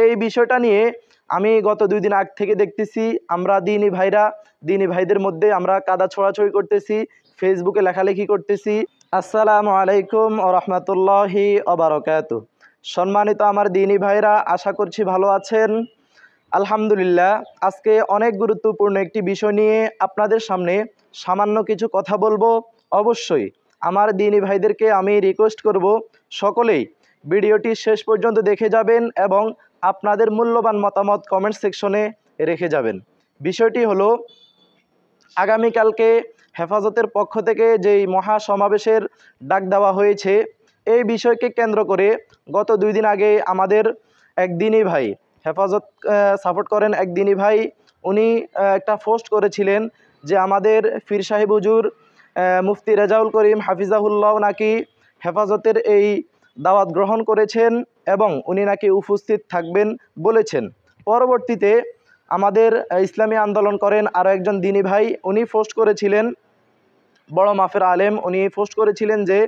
এই বিষয়টা নিয়ে আমি গত 2 দিন আগ থেকে দেখতেছি আমরা দিনী ভাইদের মধ্যে আমরা কাদা ছোড়াছড়ি করতেছি, ফেসবুকে লেখালেখি করতেছি। আসসালামু আলাইকুম ওয়া রাহমাতুল্লাহি ওয়া বারাকাতুহু। সম্মানিত আমার দিনী ভাইরা, আশা করছি ভালো আছেন। আলহামদুলিল্লাহ, আজকে অনেক গুরুত্বপূর্ণ একটি বিষয় নিয়ে আপনাদের সামনে সামান্য কিছু কথা বলবো। অবশ্যই আমার দিনী ভাইদেরকে আমি রিকোয়েস্ট করব, সকলেই ভিডিওটি শেষ পর্যন্ত দেখে যাবেন এবং আপনাদের মূল্যবান মতামত কমেন্ট সেকশনে রেখে যাবেন। বিষয়টি হলো, আগামীকালকে হেফাজতের পক্ষ থেকে যেই মহা সমাবেশের ডাক দেওয়া হয়েছে, এই বিষয়কে কেন্দ্র করে গত 2 দিন আগে আমাদের এক দিনী ভাই, হেফাজত সাপোর্ট করেন এক দিনী ভাই, উনি একটা পোস্ট করেছিলেন যে আমাদের পীর সাহেব হুজুর মুফতি রেজাউল করিম হাফিজাহুল্লাহ নাকি হেফাজতের এই দাওয়াত গ্রহণ করেছেন এবং উনি নাকি উপস্থিত থাকবেন বলেছেন। পরবর্তীতে আমাদের ইসলামী আন্দোলন করেন আরও একজন দিনী ভাই, উনি পোস্ট করেছিলেন, বড় মাফের আলেম, উনি পোস্ট করেছিলেন যে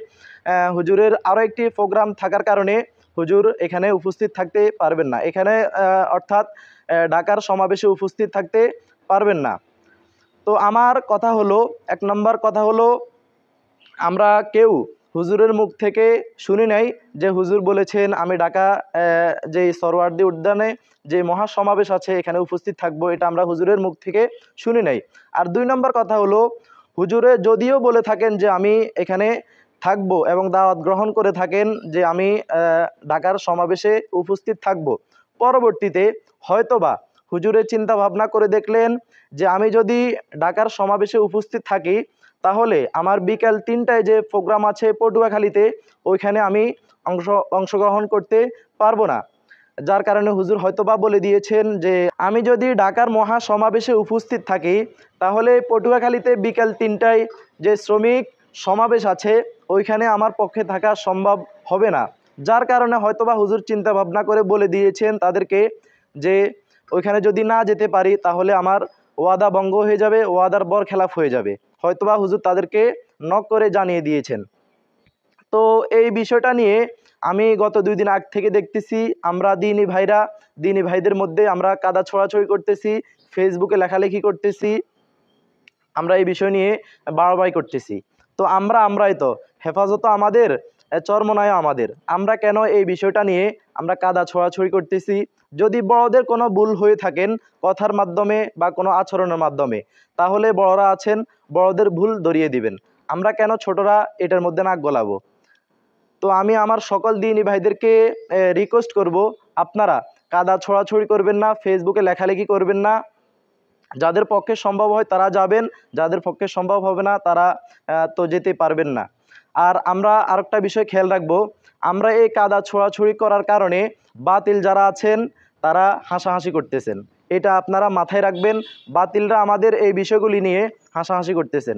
হুজুরের আরও একটি প্রোগ্রাম থাকার কারণে হুজুর এখানে উপস্থিত থাকতে পারবেন না, এখানে অর্থাৎ ঢাকার সমাবেশে উপস্থিত থাকতে পারবেন না। তো আমার কথা হলো, 1 নম্বর কথা হলো, আমরা কেউ হুজুরের মুখ থেকে শুনি নাই যে হুজুর বলেছেন আমি ঢাকা যে সরওয়ার্দী উদ্যানে যে মহাসমাবেশ আছে এখানে উপস্থিত থাকবো, এটা আমরা হুজুরের মুখ থেকে শুনি নাই। আর 2 নম্বর কথা হলো, হুজুরে যদিও বলে থাকেন যে আমি এখানে থাকবো এবং দাওয়াত গ্রহণ করে থাকেন যে আমি ঢাকার সমাবেশে উপস্থিত থাকব, পরবর্তীতে হয়তোবা হুজুরের চিন্তা ভাবনা করে দেখলেন যে আমি যদি ঢাকার সমাবেশে উপস্থিত থাকি তাহলে আমার বিকাল 3টায় যে প্রোগ্রাম আছে পটুয়াখালীতে, ওইখানে আমি অংশগ্রহণ করতে পারবো না। যার কারণে হুজুর হয়তোবা বলে দিয়েছেন যে আমি যদি ঢাকার মহা সমাবেশে উপস্থিত থাকি তাহলে পটুয়াখালীতে বিকাল 3টায় যে শ্রমিক সমাবেশ আছে ওইখানে আমার পক্ষে থাকা সম্ভব হবে না। যার কারণে হয়তোবা হুজুর চিন্তা ভাবনা করে বলে দিয়েছেন তাদেরকে যে ওইখানে যদি না যেতে পারি তাহলে আমার ওয়াদা ভঙ্গ হয়ে যাবে, ওয়াদার বরখেলাপ হয়ে যাবে, হয়তোবা হুজুর তাদেরকে নক করে জানিয়ে দিয়েছেন। তো এই বিষয়টা নিয়ে আমি গত 2 দিন আগ থেকে দেখতেছি আমরা দিনী ভাইদের মধ্যে আমরা কাদা ছোড়াছড়ি করতেছি, ফেসবুকে লেখালেখি করতেছি, আমরা এই বিষয় নিয়ে বাড়াবাড়ি করতেছি। তো আমরাই তো হেফাজত আমাদের, চরমনায় আমাদের, আমরা কেন এই বিষয়টা নিয়ে আমরা কাদা ছোড়াছড়ি করতেছি? যদি বড়দের কোনো ভুল হয়ে থাকেন কথার মাধ্যমে বা কোনো আচরণের মাধ্যমে, তাহলে বড়রা আছেন, বড়দের ভুল ধরিয়ে দিবেন। আমরা কেন ছোটরা এটার মধ্যে নাক গলাবো? তো আমি আমার সকল দিনী ভাইদেরকে রিকোয়েস্ট করব, আপনারা কাদা ছোড়াছড়ি করবেন না, ফেসবুকে লেখালেখি করবেন না। যাদের পক্ষে সম্ভব হয় তারা যাবেন, যাদের পক্ষে সম্ভব হবে না তারা তো যেতে পারবেন না। আর আমরা আরেকটা বিষয় খেয়াল রাখবো, আমরা এই কাদা ছোড়াছড়ি করার কারণে বাতিল যারা আছেন তারা হাসাহাসি করতেছেন, এটা আপনারা মাথায় রাখবেন। বাতিলরা আমাদের এই বিষয়গুলি নিয়ে হাসাহাসি করতেছেন।